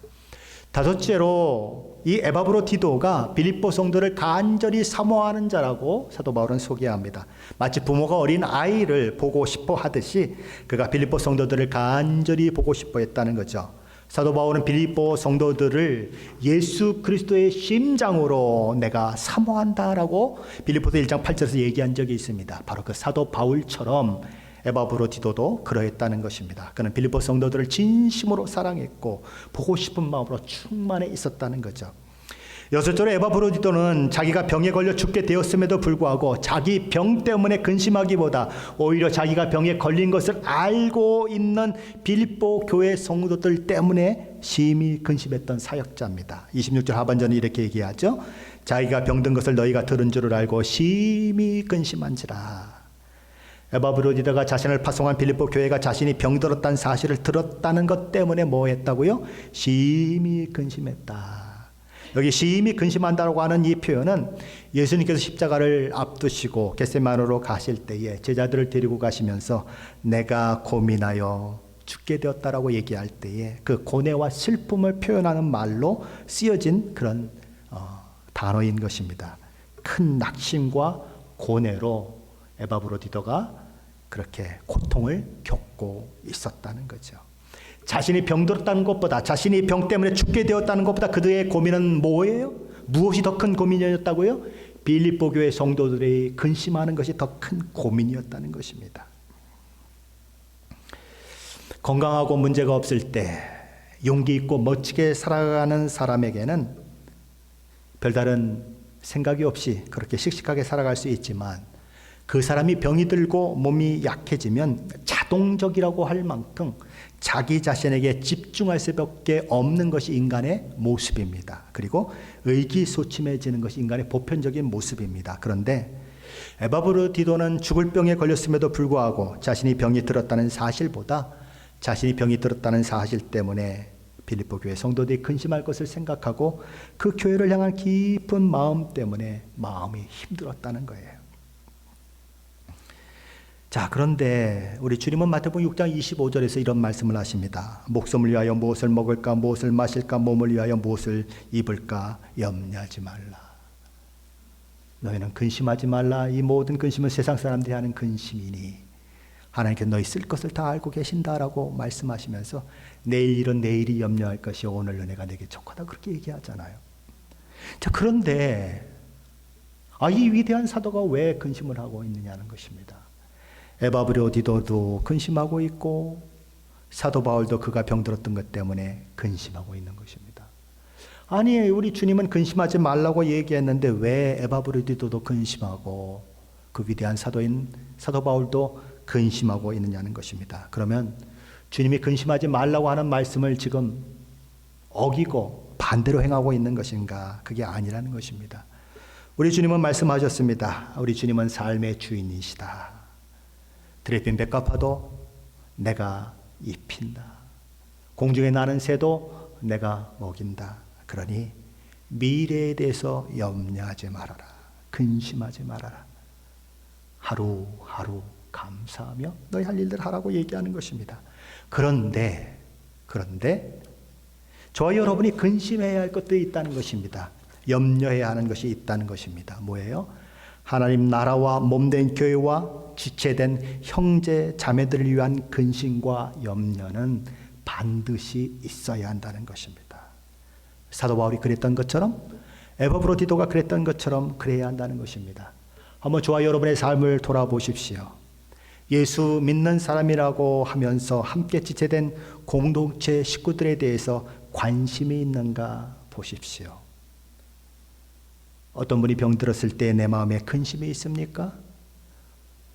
다섯째로 이 에바브로디도가 빌립보 성도를 간절히 사모하는 자라고 사도 바울은 소개합니다. 마치 부모가 어린 아이를 보고 싶어 하듯이 그가 빌립보 성도들을 간절히 보고 싶어 했다는 거죠. 사도 바울은 빌립보 성도들을 예수 그리스도의 심장으로 내가 사모한다라고 빌립보서 1장 8절에서 얘기한 적이 있습니다. 바로 그 사도 바울처럼 에바브로디도도 그러했다는 것입니다. 그는 빌립보 성도들을 진심으로 사랑했고 보고 싶은 마음으로 충만해 있었다는 거죠. 여섯째로 에바브로디도는 자기가 병에 걸려 죽게 되었음에도 불구하고 자기 병 때문에 근심하기보다 오히려 자기가 병에 걸린 것을 알고 있는 빌립보 교회 성도들 때문에 심히 근심했던 사역자입니다. 26절 하반전에 이렇게 얘기하죠. 자기가 병든 것을 너희가 들은 줄을 알고 심히 근심한지라. 에바브로디도가 자신을 파송한 빌립보 교회가 자신이 병들었다는 사실을 들었다는 것 때문에 뭐 했다고요? 심히 근심했다. 여기 심히 근심한다고 하는 이 표현은 예수님께서 십자가를 앞두시고 겟세마네로 가실 때에 제자들을 데리고 가시면서 내가 고민하여 죽게 되었다라고 얘기할 때에 그 고뇌와 슬픔을 표현하는 말로 쓰여진 그런 단어인 것입니다. 큰 낙심과 고뇌로 에바브로디도가 그렇게 고통을 겪고 있었다는 거죠. 자신이 병들었다는 것보다, 자신이 병 때문에 죽게 되었다는 것보다 그들의 고민은 뭐예요? 무엇이 더 큰 고민이었다고요? 빌립보 교회 성도들이 근심하는 것이 더 큰 고민이었다는 것입니다. 건강하고 문제가 없을 때 용기 있고 멋지게 살아가는 사람에게는 별다른 생각이 없이 그렇게 씩씩하게 살아갈 수 있지만 그 사람이 병이 들고 몸이 약해지면 자동적이라고 할 만큼 자기 자신에게 집중할 수밖에 없는 것이 인간의 모습입니다. 그리고 의기소침해지는 것이 인간의 보편적인 모습입니다. 그런데 에바브로디도는 죽을 병에 걸렸음에도 불구하고 자신이 병이 들었다는 사실보다 자신이 병이 들었다는 사실 때문에 빌립보 교회 성도들이 근심할 것을 생각하고 그 교회를 향한 깊은 마음 때문에 마음이 힘들었다는 거예요. 자, 그런데 우리 주님은 마태복음 6장 25절에서 이런 말씀을 하십니다. 목숨을 위하여 무엇을 먹을까, 무엇을 마실까, 몸을 위하여 무엇을 입을까 염려하지 말라. 너희는 근심하지 말라. 이 모든 근심은 세상 사람들이 하는 근심이니 하나님께 너희 쓸 것을 다 알고 계신다라고 말씀하시면서 내일 일은 내일이 염려할 것이 오늘 은혜가 내게 족하다 그렇게 얘기하잖아요. 자, 그런데 이 위대한 사도가 왜 근심을 하고 있느냐는 것입니다. 에바브로디도도 근심하고 있고 사도 바울도 그가 병들었던 것 때문에 근심하고 있는 것입니다. 아니, 우리 주님은 근심하지 말라고 얘기했는데 왜 에바브로디도도 근심하고 그 위대한 사도인 사도 바울도 근심하고 있느냐는 것입니다. 그러면 주님이 근심하지 말라고 하는 말씀을 지금 어기고 반대로 행하고 있는 것인가? 그게 아니라는 것입니다. 우리 주님은 말씀하셨습니다. 우리 주님은 삶의 주인이시다. 드레핀 백합화도 내가 입힌다. 공중에 나는 새도 내가 먹인다. 그러니 미래에 대해서 염려하지 말아라. 근심하지 말아라. 하루하루 감사하며 너희 할 일들 하라고 얘기하는 것입니다. 그런데 저와 여러분이 근심해야 할 것들이 있다는 것입니다. 염려해야 하는 것이 있다는 것입니다. 뭐예요? 하나님 나라와 몸된 교회와 지체된 형제 자매들을 위한 근심과 염려는 반드시 있어야 한다는 것입니다. 사도 바울이 그랬던 것처럼 에바브로디도가 그랬던 것처럼 그래야 한다는 것입니다. 한번 저와 여러분의 삶을 돌아보십시오. 예수 믿는 사람이라고 하면서 함께 지체된 공동체 식구들에 대해서 관심이 있는가 보십시오. 어떤 분이 병들었을 때 내 마음에 근심이 있습니까?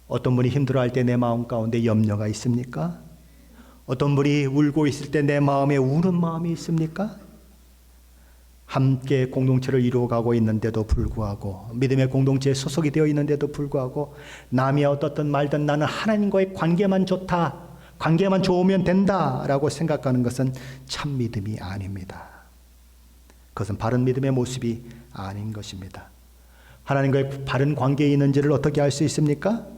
어떤 분이 힘들어할 때 내 마음 가운데 염려가 있습니까? 어떤 분이 울고 있을 때 내 마음에 우는 마음이 있습니까? 함께 공동체를 이루어가고 있는데도 불구하고, 믿음의 공동체에 소속이 되어 있는데도 불구하고, 남이 어떻든 말든 나는 하나님과의 관계만 좋다, 관계만 좋으면 된다라고 생각하는 것은 참 믿음이 아닙니다. 그것은 바른 믿음의 모습이 아닌 것입니다. 하나님과의 바른 관계에 있는지를 어떻게 알 수 있습니까?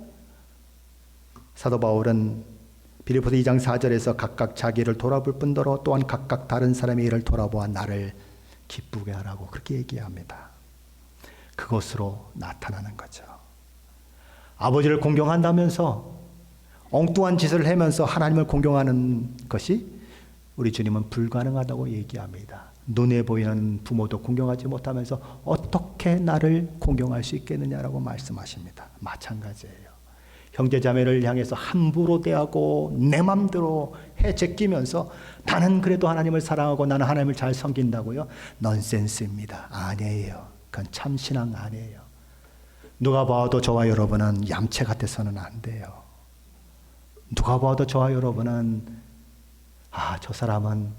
사도 바울은 빌립보서 2장 4절에서 각각 자기를 돌아볼 뿐더러 또한 각각 다른 사람의 일을 돌아보아 나를 기쁘게 하라고 그렇게 얘기합니다. 그것으로 나타나는 거죠. 아버지를 공경한다면서 엉뚱한 짓을 하면서 하나님을 공경하는 것이 우리 주님은 불가능하다고 얘기합니다. 눈에 보이는 부모도 공경하지 못하면서 어떻게 나를 공경할 수 있겠느냐라고 말씀하십니다. 마찬가지예요. 형제자매를 향해서 함부로 대하고 내 맘대로 해제끼면서 나는 그래도 하나님을 사랑하고 나는 하나님을 잘 섬긴다고요? 넌센스입니다. 아니에요. 그건 참신앙 아니에요. 누가 봐도 저와 여러분은 얌체 같아서는 안 돼요. 누가 봐도 저와 여러분은 저 사람은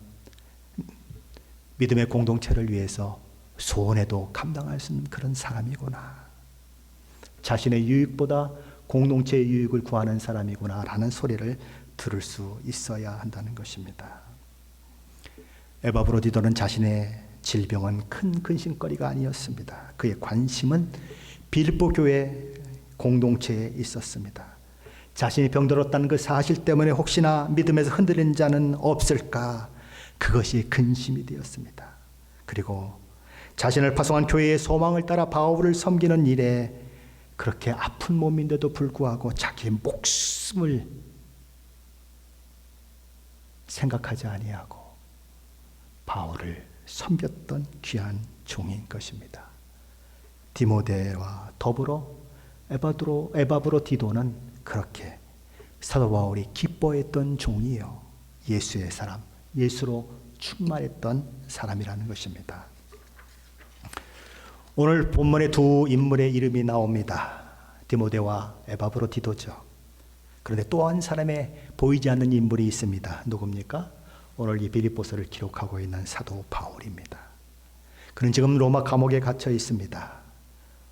믿음의 공동체를 위해서 소원해도 감당할 수 있는 그런 사람이구나. 자신의 유익보다 공동체의 유익을 구하는 사람이구나 라는 소리를 들을 수 있어야 한다는 것입니다. 에바브로디도는 자신의 질병은 큰 근심거리가 아니었습니다. 그의 관심은 빌립보 교회 공동체에 있었습니다. 자신이 병들었다는 그 사실 때문에 혹시나 믿음에서 흔들린 자는 없을까, 그것이 근심이 되었습니다. 그리고 자신을 파송한 교회의 소망을 따라 바울을 섬기는 일에 그렇게 아픈 몸인데도 불구하고 자기의 목숨을 생각하지 아니하고 바울을 섬겼던 귀한 종인 것입니다. 디모데와 더불어 에바브로디도는 그렇게 사도 바울이 기뻐했던 종이요, 예수의 사람, 예수로 충만했던 사람이라는 것입니다. 오늘 본문에 두 인물의 이름이 나옵니다. 디모데와 에바브로디도죠. 그런데 또 한 사람의 보이지 않는 인물이 있습니다. 누굽니까? 오늘 이 빌립보서를 기록하고 있는 사도 바울입니다. 그는 지금 로마 감옥에 갇혀 있습니다.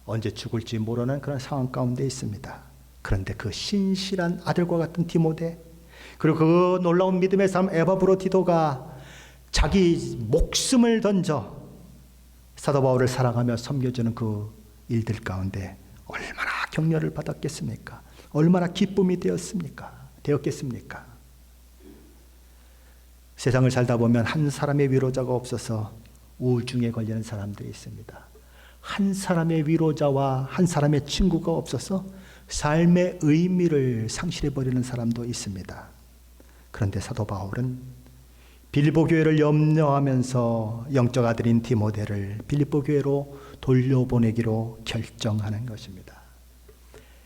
언제 죽을지 모르는 그런 상황 가운데 있습니다. 그런데 그 신실한 아들과 같은 디모데, 그리고 그 놀라운 믿음의 사람 에바브로디도가 자기 목숨을 던져 사도 바울을 사랑하며 섬겨주는 그 일들 가운데 얼마나 격려를 받았겠습니까? 얼마나 기쁨이 되었겠습니까? 세상을 살다 보면 한 사람의 위로자가 없어서 우울증에 걸리는 사람들이 있습니다. 한 사람의 위로자와 한 사람의 친구가 없어서 삶의 의미를 상실해버리는 사람도 있습니다. 그런데 사도 바울은 빌립보 교회를 염려하면서 영적 아들인 디모데를 빌립보 교회로 돌려보내기로 결정하는 것입니다.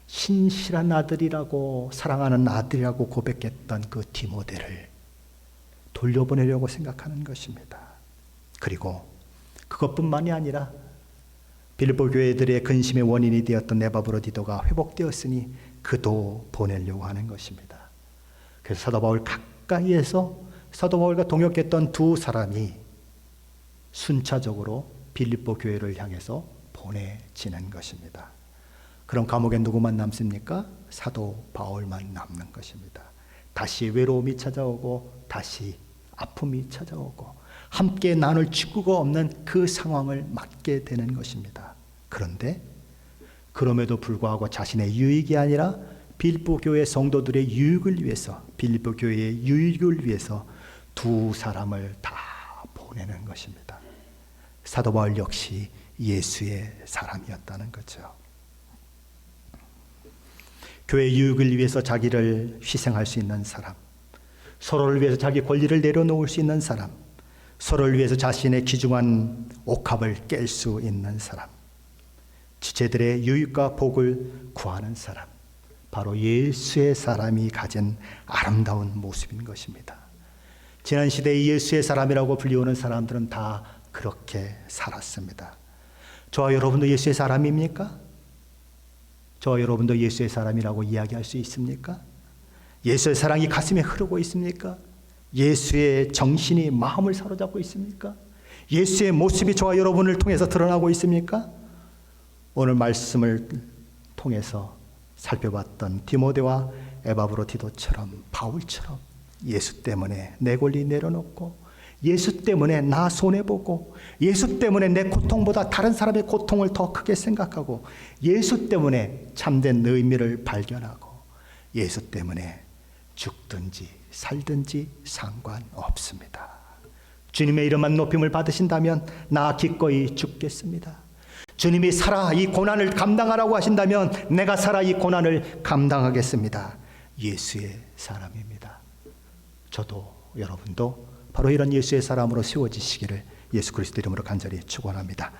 신실한 아들이라고, 사랑하는 아들이라고 고백했던 그 디모데를 돌려보내려고 생각하는 것입니다. 그리고 그것뿐만이 아니라 빌립보 교회들의 근심의 원인이 되었던 에바브로디도가 회복되었으니 그도 보내려고 하는 것입니다. 그래서 사도 바울 가까이에서 사도 바울과 동역했던 두 사람이 순차적으로 빌립보 교회를 향해서 보내지는 것입니다. 그럼 감옥에 누구만 남습니까? 사도 바울만 남는 것입니다. 다시 외로움이 찾아오고 다시 아픔이 찾아오고 함께 나눌 친구가 없는 그 상황을 맞게 되는 것입니다. 그런데 그럼에도 불구하고 자신의 유익이 아니라 빌립보 교회 성도들의 유익을 위해서, 빌립보 교회의 유익을 위해서 두 사람을 다 보내는 것입니다. 사도 바울 역시 예수의 사람이었다는 거죠. 교회 유익을 위해서 자기를 희생할 수 있는 사람, 서로를 위해서 자기 권리를 내려놓을 수 있는 사람, 서로를 위해서 자신의 귀중한 옥합을 깰 수 있는 사람, 지체들의 유익과 복을 구하는 사람, 바로 예수의 사람이 가진 아름다운 모습인 것입니다. 지난 시대의 예수의 사람이라고 불리우는 사람들은 다 그렇게 살았습니다. 저와 여러분도 예수의 사람입니까? 저와 여러분도 예수의 사람이라고 이야기할 수 있습니까? 예수의 사랑이 가슴에 흐르고 있습니까? 예수의 정신이 마음을 사로잡고 있습니까? 예수의 모습이 저와 여러분을 통해서 드러나고 있습니까? 오늘 말씀을 통해서 살펴봤던 디모데와 에바브로디도처럼, 바울처럼 예수 때문에 내 권리 내려놓고, 예수 때문에 나 손해보고, 예수 때문에 내 고통보다 다른 사람의 고통을 더 크게 생각하고, 예수 때문에 참된 의미를 발견하고, 예수 때문에 죽든지 살든지 상관없습니다. 주님의 이름만 높임을 받으신다면 나 기꺼이 죽겠습니다. 주님이 살아 이 고난을 감당하라고 하신다면 내가 살아 이 고난을 감당하겠습니다. 예수의 사람입니다. 저도 여러분도 바로 이런 예수의 사람으로 세워지시기를 예수 그리스도 이름으로 간절히 축원합니다.